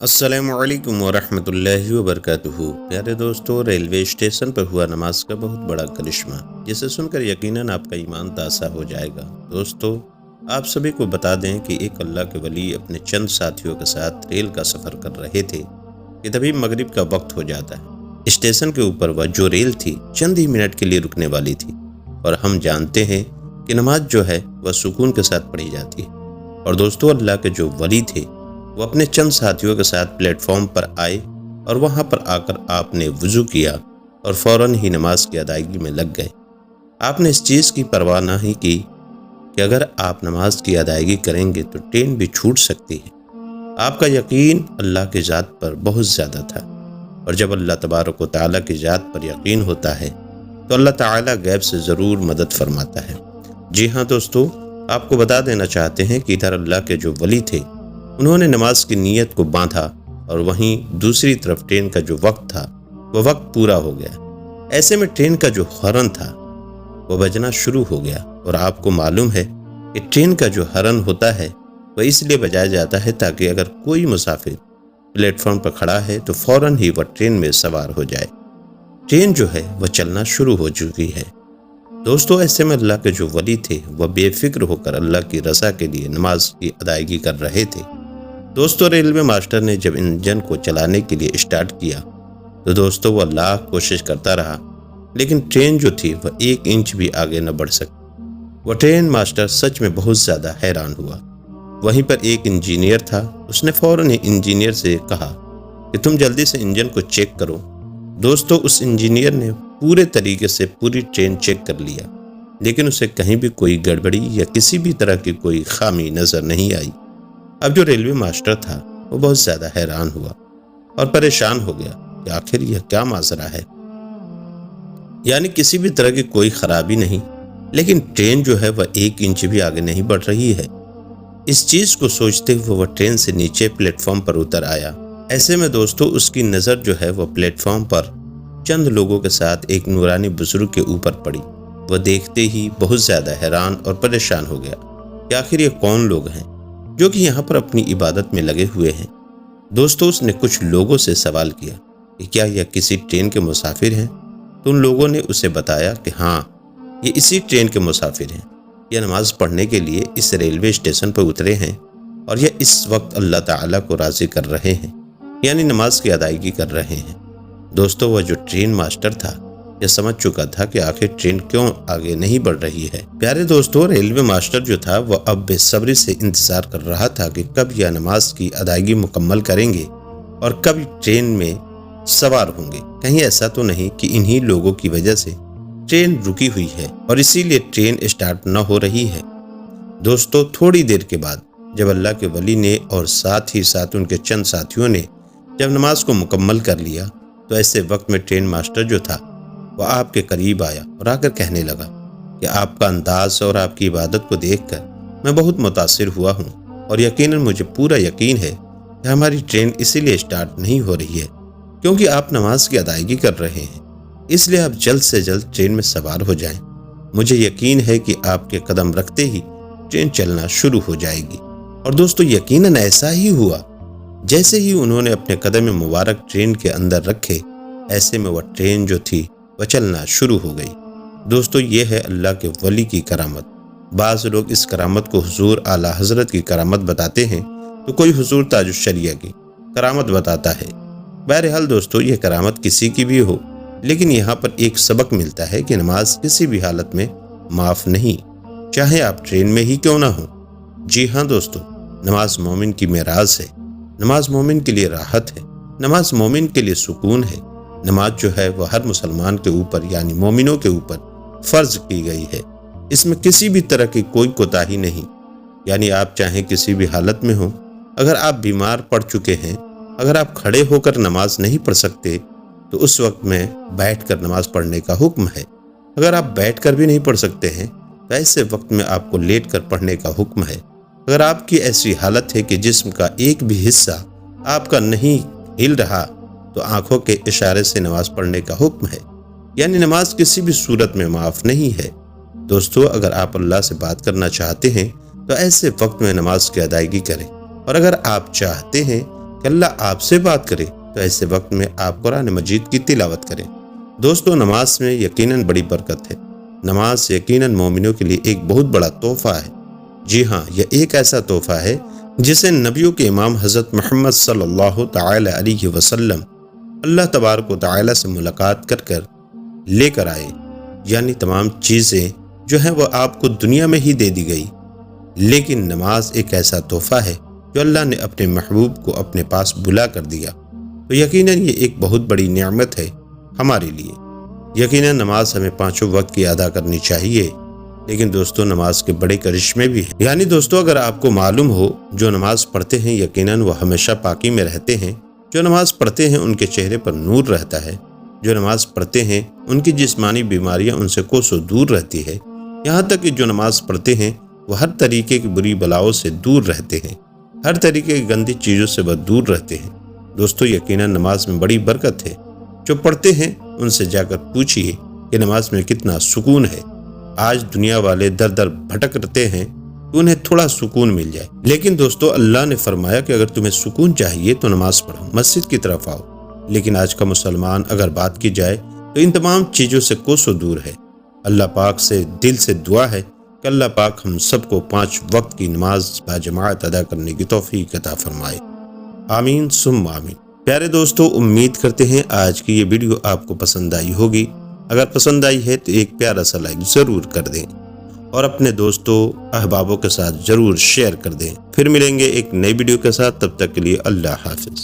السلام علیکم ورحمۃ اللہ وبرکاتہ۔ پیارے دوستو، ریلوے اسٹیشن پر ہوا نماز کا بہت بڑا کرشمہ، جسے سن کر یقیناً آپ کا ایمان تازہ ہو جائے گا۔ دوستو، آپ سبھی کو بتا دیں کہ ایک اللہ کے ولی اپنے چند ساتھیوں کے ساتھ ریل کا سفر کر رہے تھے کہ تبھی مغرب کا وقت ہو جاتا ہے۔ اسٹیشن کے اوپر وہ جو ریل تھی چند ہی منٹ کے لیے رکنے والی تھی، اور ہم جانتے ہیں کہ نماز جو ہے وہ سکون کے ساتھ پڑھی جاتی ہے۔ اور دوستو، اللہ کے جو ولی تھے وہ اپنے چند ساتھیوں کے ساتھ پلیٹ فارم پر آئے، اور وہاں پر آ کر آپ نے وضو کیا اور فوراً ہی نماز کی ادائیگی میں لگ گئے۔ آپ نے اس چیز کی پرواہ نہ ہی کی کہ اگر آپ نماز کی ادائیگی کریں گے تو ٹرین بھی چھوٹ سکتی ہے۔ آپ کا یقین اللہ کی ذات پر بہت زیادہ تھا، اور جب اللہ تبارک و تعالیٰ کی ذات پر یقین ہوتا ہے تو اللہ تعالیٰ غیب سے ضرور مدد فرماتا ہے۔ جی ہاں دوستو، آپ کو بتا دینا چاہتے ہیں کہ ادھر اللہ کے جو ولی تھے انہوں نے نماز کی نیت کو باندھا، اور وہیں دوسری طرف ٹرین کا جو وقت تھا وہ وقت پورا ہو گیا۔ ایسے میں ٹرین کا جو ہارن تھا وہ بجنا شروع ہو گیا، اور آپ کو معلوم ہے کہ ٹرین کا جو ہارن ہوتا ہے وہ اس لیے بجایا جاتا ہے تاکہ اگر کوئی مسافر پلیٹ فارم پر کھڑا ہے تو فوراً ہی وہ ٹرین میں سوار ہو جائے۔ ٹرین جو ہے وہ چلنا شروع ہو چکی ہے۔ دوستو، ایسے میں اللہ کے جو ولی تھے وہ بے فکر ہو کر اللہ کی رضا کے لیے نماز کی ادائیگی کر رہے تھے۔ دوستو، ریلوے ماسٹر نے جب انجن کو چلانے کے لیے اسٹارٹ کیا تو دوستو وہ لاکھ کوشش کرتا رہا، لیکن ٹرین جو تھی وہ 1 انچ بھی آگے نہ بڑھ سکی۔ وہ ٹرین ماسٹر سچ میں بہت زیادہ حیران ہوا۔ وہیں پر ایک انجینئر تھا، اس نے فوراً ہی انجینئر سے کہا کہ تم جلدی سے انجن کو چیک کرو۔ دوستو، اس انجینئر نے پورے طریقے سے پوری ٹرین چیک کر لیا، لیکن اسے کہیں بھی کوئی گڑبڑی یا کسی بھی طرح کی کوئی خامی نظر نہیں آئی۔ اب جو ریلوے ماسٹر تھا وہ بہت زیادہ حیران ہوا اور پریشان ہو گیا کہ آخر یہ کیا ماجرا ہے، یعنی کسی بھی طرح کی کوئی خرابی نہیں، لیکن ٹرین جو ہے وہ 1 انچ بھی آگے نہیں بڑھ رہی ہے۔ اس چیز کو سوچتے ہوئے وہ ٹرین سے نیچے پلیٹ فارم پر اتر آیا۔ ایسے میں دوستو اس کی نظر جو ہے وہ پلیٹ فارم پر چند لوگوں کے ساتھ ایک نورانی بزرگ کے اوپر پڑی۔ وہ دیکھتے ہی بہت زیادہ حیران اور پریشان ہو گیا کہ آخر یہ کون لوگ ہیں جو کہ یہاں پر اپنی عبادت میں لگے ہوئے ہیں۔ دوستو، اس نے کچھ لوگوں سے سوال کیا کہ کیا یہ کسی ٹرین کے مسافر ہیں؟ تو ان لوگوں نے اسے بتایا کہ ہاں، یہ اسی ٹرین کے مسافر ہیں۔ یہ نماز پڑھنے کے لیے اس ریلوے اسٹیشن پر اترے ہیں، اور یہ اس وقت اللہ تعالیٰ کو راضی کر رہے ہیں، یعنی نماز کی ادائیگی کر رہے ہیں۔ دوستو، وہ جو ٹرین ماسٹر تھا یہ سمجھ چکا تھا کہ آخر ٹرین کیوں آگے نہیں بڑھ رہی ہے۔ پیارے دوستو، ریلوے ماسٹر جو تھا وہ اب بے صبری سے انتظار کر رہا تھا کہ کب یہ نماز کی ادائیگی مکمل کریں گے اور کب ٹرین میں سوار ہوں گے۔ کہیں ایسا تو نہیں کہ انہی لوگوں کی وجہ سے ٹرین رکی ہوئی ہے اور اسی لیے ٹرین اسٹارٹ نہ ہو رہی ہے۔ دوستو، تھوڑی دیر کے بعد جب اللہ کے ولی نے اور ساتھ ہی ساتھ ان کے چند ساتھیوں نے جب نماز کو مکمل کر لیا تو ایسے وقت میں ٹرین ماسٹر جو تھا وہ آپ کے قریب آیا اور آ کر کہنے لگا کہ آپ کا انداز اور آپ کی عبادت کو دیکھ کر میں بہت متاثر ہوا ہوں، اور یقیناً مجھے پورا یقین ہے کہ ہماری ٹرین اسی لیے اسٹارٹ نہیں ہو رہی ہے کیونکہ آپ نماز کی ادائیگی کر رہے ہیں، اس لیے آپ جلد سے جلد ٹرین میں سوار ہو جائیں۔ مجھے یقین ہے کہ آپ کے قدم رکھتے ہی ٹرین چلنا شروع ہو جائے گی۔ اور دوستو، یقیناً ایسا ہی ہوا۔ جیسے ہی انہوں نے اپنے قدم مبارک ٹرین کے اندر رکھے، ایسے میں وہ ٹرین جو تھی وہ چلنا شروع ہو گئی۔ دوستو، یہ ہے اللہ کے ولی کی کرامت۔ بعض لوگ اس کرامت کو حضور اعلیٰ حضرت کی کرامت بتاتے ہیں، تو کوئی حضور تاج الشریعہ کی کرامت بتاتا ہے۔ بہرحال دوستو، یہ کرامت کسی کی بھی ہو، لیکن یہاں پر ایک سبق ملتا ہے کہ نماز کسی بھی حالت میں معاف نہیں، چاہے آپ ٹرین میں ہی کیوں نہ ہوں۔ جی ہاں دوستو، نماز مومن کی معراج ہے، نماز مومن کے لیے راحت ہے، نماز مومن کے لیے سکون ہے۔ نماز جو ہے وہ ہر مسلمان کے اوپر یعنی مومنوں کے اوپر فرض کی گئی ہے۔ اس میں کسی بھی طرح کی کوئی کوتاہی نہیں، یعنی آپ چاہیں کسی بھی حالت میں ہوں، اگر آپ بیمار پڑ چکے ہیں، اگر آپ کھڑے ہو کر نماز نہیں پڑھ سکتے تو اس وقت میں بیٹھ کر نماز پڑھنے کا حکم ہے۔ اگر آپ بیٹھ کر بھی نہیں پڑھ سکتے ہیں تو ایسے وقت میں آپ کو لیٹ کر پڑھنے کا حکم ہے۔ اگر آپ کی ایسی حالت ہے کہ جسم کا ایک بھی حصہ آپ کا نہیں ہل رہا تو آنکھوں کے اشارے سے نماز پڑھنے کا حکم ہے، یعنی نماز کسی بھی صورت میں معاف نہیں ہے۔ دوستو، اگر آپ اللہ سے بات کرنا چاہتے ہیں تو ایسے وقت میں نماز کی ادائیگی کریں، اور اگر آپ چاہتے ہیں کہ کہ اللہ آپ سے بات کرے تو ایسے وقت میں آپ قرآن مجید کی تلاوت کریں۔ دوستو، نماز میں یقیناً بڑی برکت ہے۔ نماز یقیناً مومنوں کے لیے ایک بہت بڑا تحفہ ہے۔ جی ہاں، یہ ایک ایسا تحفہ ہے جسے نبیوں کے امام حضرت محمد صلی اللہ تعالی علیہ وسلم اللہ تبارک و تعالی سے ملاقات کر لے کر آئے، یعنی تمام چیزیں جو ہیں وہ آپ کو دنیا میں ہی دے دی گئی، لیکن نماز ایک ایسا تحفہ ہے جو اللہ نے اپنے محبوب کو اپنے پاس بلا کر دیا، تو یقیناً یہ ایک بہت بڑی نعمت ہے ہمارے لیے۔ یقیناً نماز ہمیں 5 وقت کی ادا کرنی چاہیے، لیکن دوستو نماز کے بڑے کرشمے بھی ہیں۔ یعنی دوستو، اگر آپ کو معلوم ہو جو نماز پڑھتے ہیں یقیناً وہ ہمیشہ پاکی میں رہتے ہیں، جو نماز پڑھتے ہیں ان کے چہرے پر نور رہتا ہے، جو نماز پڑھتے ہیں ان کی جسمانی بیماریاں ان سے کوسوں دور رہتی ہے، یہاں تک کہ جو نماز پڑھتے ہیں وہ ہر طریقے کی بری بلاؤں سے دور رہتے ہیں، ہر طریقے کی گندی چیزوں سے وہ دور رہتے ہیں۔ دوستو یقیناً نماز میں بڑی برکت ہے۔ جو پڑھتے ہیں ان سے جا کر پوچھئے کہ نماز میں کتنا سکون ہے۔ آج دنیا والے در در بھٹکتے ہیں کہ انہیں تھوڑا سکون مل جائے، لیکن دوستو اللہ نے فرمایا کہ اگر تمہیں سکون چاہیے تو نماز پڑھو، مسجد کی طرف آؤ۔ لیکن آج کا مسلمان اگر بات کی جائے تو ان تمام چیزوں سے کوسوں دور ہے۔ اللہ پاک سے دل سے دعا ہے کہ اللہ پاک ہم سب کو 5 وقت کی نماز باجماعت ادا کرنے کی توفیق عطا فرمائے، آمین ثم آمین۔ پیارے دوستو، امید کرتے ہیں آج کی یہ ویڈیو آپ کو پسند آئی ہوگی۔ اگر پسند آئی ہے تو ایک پیارا سا لائک ضرور کر دیں اور اپنے دوستوں احبابوں کے ساتھ ضرور شیئر کر دیں۔ پھر ملیں گے ایک نئی ویڈیو کے ساتھ، تب تک کے لیے اللہ حافظ۔